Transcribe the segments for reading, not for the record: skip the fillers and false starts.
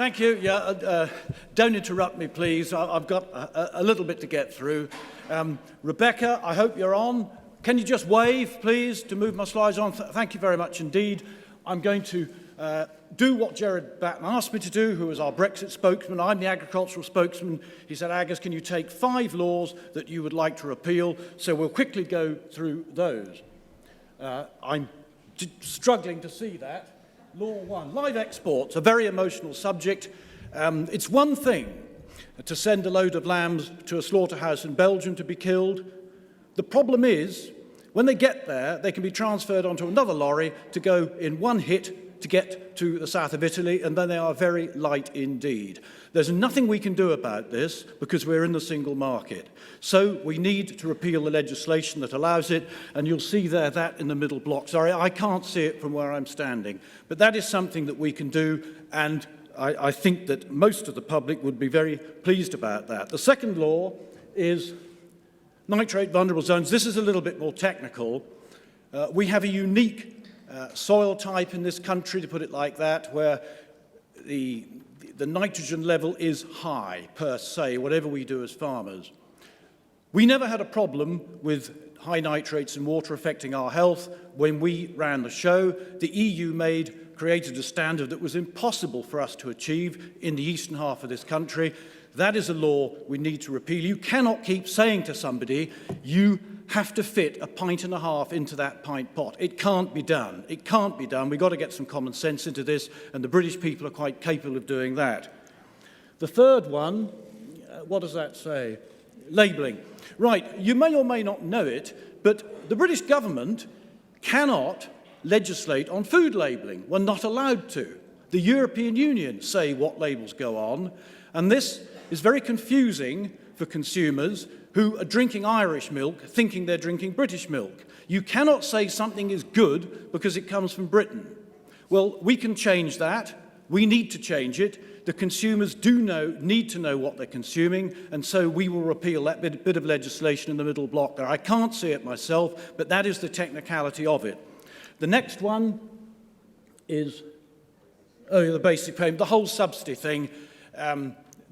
Thank you. Don't interrupt me, please. I've got a little bit to get through. Rebecca, I hope you're on. Can you just wave, please, to move my slides on? Thank you very much indeed. I'm going to do what Gerard Batten asked me to do, who is our Brexit spokesman. I'm the agricultural spokesman. He said, Agus, can you take 5 laws that you would like to repeal? So we'll quickly go through those. I'm struggling to see that. Law 1, live exports, a very emotional subject. It's one thing to send a load of lambs to a slaughterhouse in Belgium to be killed. The problem is, when they get there, they can be transferred onto another lorry to go in one hit to get to the south of Italy, and then they are very light indeed. There's nothing we can do about this because we're in the single market. So we need to repeal the legislation that allows it, and you'll see there that in the middle block. Sorry, I can't see it from where I'm standing, but that is something that we can do, and I think that most of the public would be very pleased about that. The second law is nitrate vulnerable zones. This is a little bit more technical. We have a unique soil type in this country, to put it like that, where the nitrogen level is high per se, whatever we do as farmers. We never had a problem with high nitrates in water affecting our health when we ran the show. The EU created a standard that was impossible for us to achieve in the eastern half of this country. That is a law we need to repeal. You cannot keep saying to somebody, you have to fit 1.5 pints into that pint pot. It can't be done. It can't be done. We've got to get some common sense into this, and the British people are quite capable of doing that. The third one, what does that say? Labelling. Right, you may or may not know it, but the British government cannot legislate on food labelling. We're not allowed to. The European Union say what labels go on, and this is very confusing for consumers who are drinking Irish milk thinking they're drinking British milk. You cannot say something is good because it comes from Britain. Well, we can change that. We need to change it. The consumers need to know what they're consuming, and so we will repeal that bit of legislation in the middle block there. I can't see it myself, but that is the technicality of it. The next one is the basic payment, the whole subsidy thing.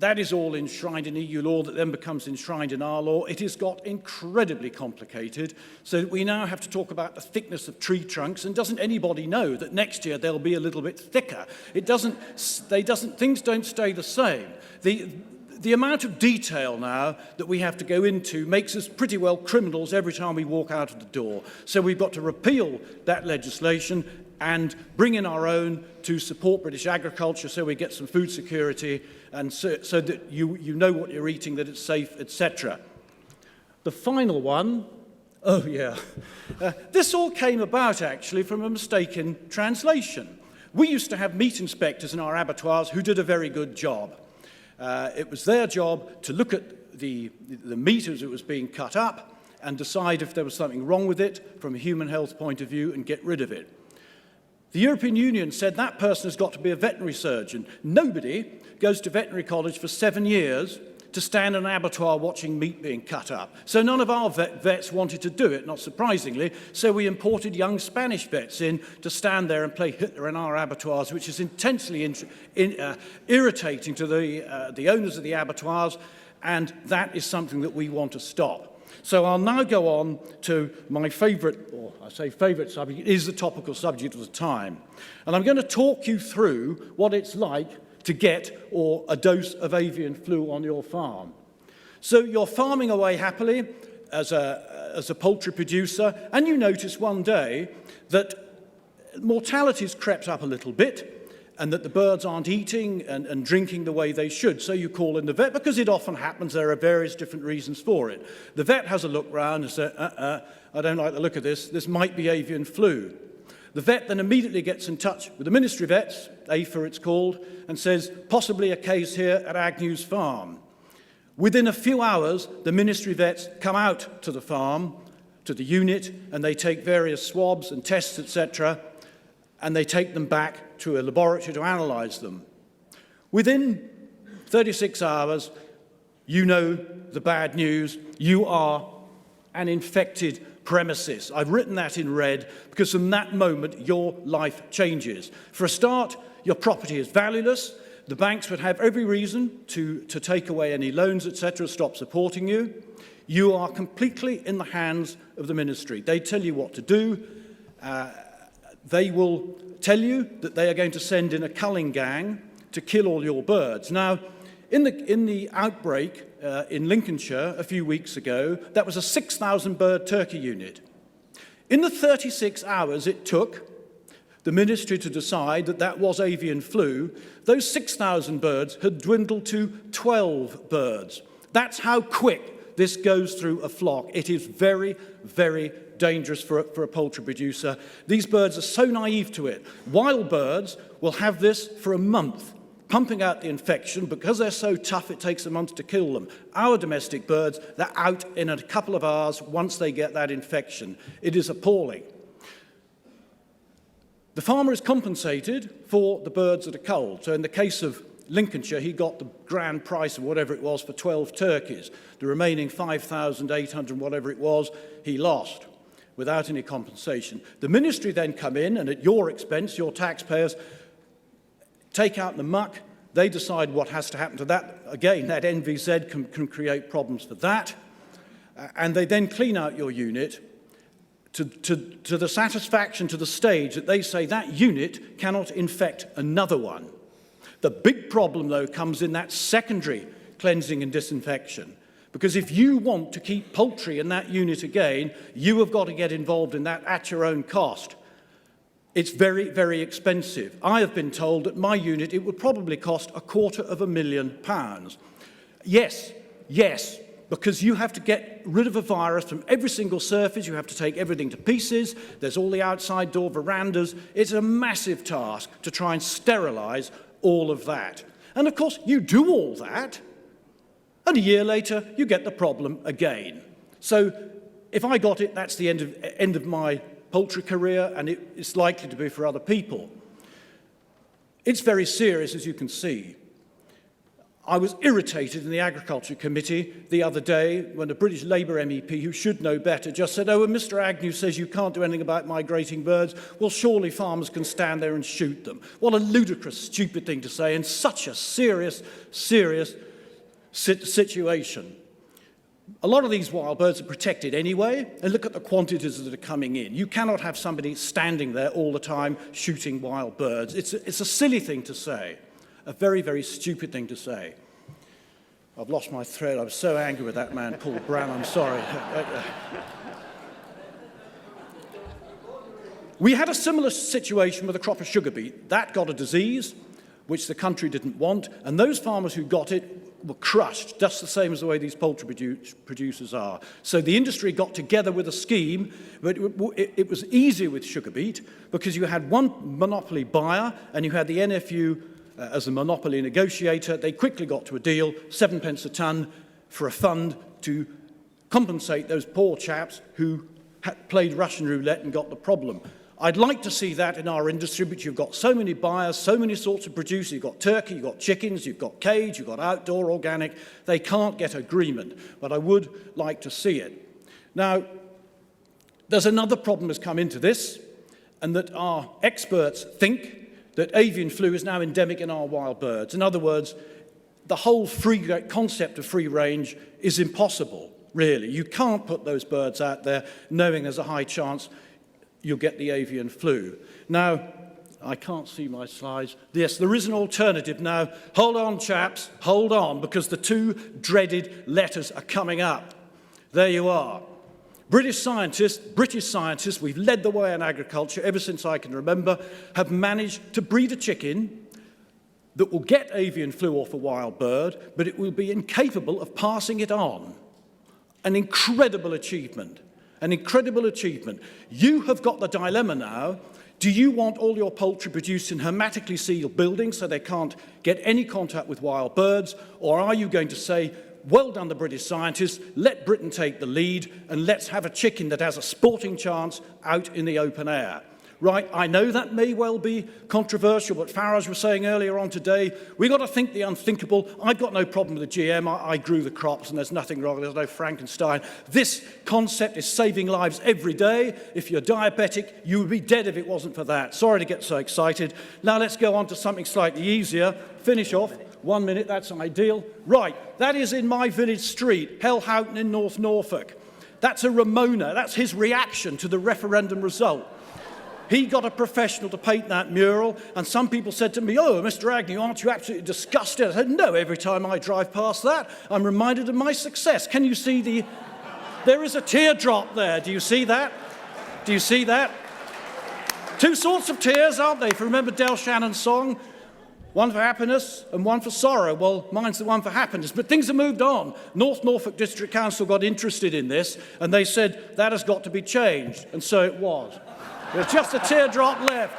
That is all enshrined in EU law that then becomes enshrined in our law. It has got incredibly complicated, so that we now have to talk about the thickness of tree trunks, and doesn't anybody know that next year they'll be a little bit thicker? Things don't stay the same. The amount of detail now that we have to go into makes us pretty well criminals every time we walk out of the door. So we've got to repeal that legislation and bring in our own to support British agriculture so we get some food security and so that you know what you're eating, that it's safe, etc. The final one, this all came about actually from a mistake in translation. We used to have meat inspectors in our abattoirs who did a very good job. It was their job to look at the meat as it was being cut up and decide if there was something wrong with it from a human health point of view and get rid of it. The European Union said that person has got to be a veterinary surgeon. Nobody goes to veterinary college for 7 years to stand in an abattoir watching meat being cut up. So none of our vets wanted to do it, not surprisingly, so we imported young Spanish vets in to stand there and play Hitler in our abattoirs, which is intensely irritating to the owners of the abattoirs, and that is something that we want to stop. So I'll now go on to my favourite, or I say favourite subject, is the topical subject of the time. And I'm going to talk you through what it's like to get a dose of avian flu on your farm. So you're farming away happily as a poultry producer, and you notice one day that mortality's crept up a little bit, and that the birds aren't eating and drinking the way they should. So you call in the vet, because it often happens. There are various different reasons for it. The vet has a look round and says, I don't like the look of this. This might be avian flu. The vet then immediately gets in touch with the ministry vets, AFA it's called, and says, possibly a case here at Agnew's farm. Within a few hours, the ministry vets come out to the farm, to the unit, and they take various swabs and tests, etc., and they take them back to a laboratory to analyse them. Within 36 hours, you know the bad news. You are an infected premises. I've written that in red because from that moment, your life changes. For a start, your property is valueless. The banks would have every reason to take away any loans, etc., stop supporting you. You are completely in the hands of the ministry. They tell you what to do. They will tell you that they are going to send in a culling gang to kill all your birds. Now, in the outbreak in Lincolnshire a few weeks ago, that was a 6,000 bird turkey unit. In the 36 hours it took the ministry to decide that that was avian flu, those 6,000 birds had dwindled to 12 birds. That's how quick this goes through a flock. It is very, very dangerous for a poultry producer. These birds are so naive to it. Wild birds will have this for a month, pumping out the infection. Because they're so tough, it takes a month to kill them. Our domestic birds, they're out in a couple of hours once they get that infection. It is appalling. The farmer is compensated for the birds that are culled. So in the case of Lincolnshire, he got the grand price of whatever it was for 12 turkeys. The remaining 5,800, whatever it was, he lost without any compensation. The ministry then come in and at your expense, your taxpayers, take out the muck. They decide what has to happen to that. Again, that NVZ can create problems for that. And they then clean out your unit to the satisfaction, to the stage that they say that unit cannot infect another one. The big problem, though, comes in that secondary cleansing and disinfection. Because if you want to keep poultry in that unit again, you have got to get involved in that at your own cost. It's very, very expensive. I have been told that my unit, it would probably cost £250,000. Yes, because you have to get rid of a virus from every single surface. You have to take everything to pieces. There's all the outside door verandas. It's a massive task to try and sterilize all of that. And of course, you do all that, and a year later, you get the problem again. So if I got it, that's the end of my poultry career, and it's likely to be for other people. It's very serious, as you can see. I was irritated in the Agriculture Committee the other day when a British Labour MEP, who should know better, just said, oh, when Mr Agnew says you can't do anything about migrating birds, well, surely farmers can stand there and shoot them. What a ludicrous, stupid thing to say in such a serious situation. A lot of these wild birds are protected anyway, and look at the quantities that are coming in. You cannot have somebody standing there all the time shooting wild birds. It's a silly thing to say. A very, very stupid thing to say. I've lost my thread. I was so angry with that man, Paul Brown. I'm sorry. We had a similar situation with a crop of sugar beet. That got a disease, which the country didn't want, and those farmers who got it were crushed, just the same as the way these poultry producers are. So the industry got together with a scheme, but it was easier with sugar beet because you had one monopoly buyer and you had the NFU as a monopoly negotiator. They quickly got to a deal, 7 pence a tonne for a fund to compensate those poor chaps who had played Russian roulette and got the problem. I'd like to see that in our industry, but you've got so many buyers, so many sorts of producers. You've got turkey, you've got chickens, you've got cage, you've got outdoor organic. They can't get agreement, but I would like to see it. Now, there's another problem that's come into this, and that our experts think that avian flu is now endemic in our wild birds. In other words, the whole concept of free range is impossible, really. You can't put those birds out there knowing there's a high chance you'll get the avian flu. Now, I can't see my slides. Yes, there is an alternative now. Hold on, chaps, hold on, because the two dreaded letters are coming up. There you are. British scientists, we've led the way in agriculture ever since I can remember, have managed to breed a chicken that will get avian flu off a wild bird, but it will be incapable of passing it on. An incredible achievement. An incredible achievement. You have got the dilemma now. Do you want all your poultry produced in hermetically sealed buildings so they can't get any contact with wild birds? Or are you going to say, well done, the British scientists, let Britain take the lead and let's have a chicken that has a sporting chance out in the open air? Right, I know that may well be controversial, but Farage was saying earlier on today, we've got to think the unthinkable. I've got no problem with the GM. I grew the crops and there's nothing wrong. There's no Frankenstein. This concept is saving lives every day. If you're diabetic, you would be dead if it wasn't for that. Sorry to get so excited. Now let's go on to something slightly easier. Finish off. 1 minute, that's ideal. Right, that is in my village street, Hellhoughton in North Norfolk. That's a Ramona. That's his reaction to the referendum result. He got a professional to paint that mural, and some people said to me, "Oh, Mr. Agnew, aren't you absolutely disgusted?" I said, "No, every time I drive past that, I'm reminded of my success." Can you see the... There is a teardrop there. Do you see that? Do you see that? Two sorts of tears, aren't they? If you remember Del Shannon's song, one for happiness and one for sorrow. Well, mine's the one for happiness. But things have moved on. North Norfolk District Council got interested in this, and they said that has got to be changed. And so it was. There's just a teardrop left.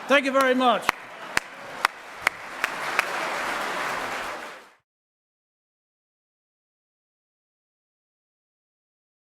Thank you very much.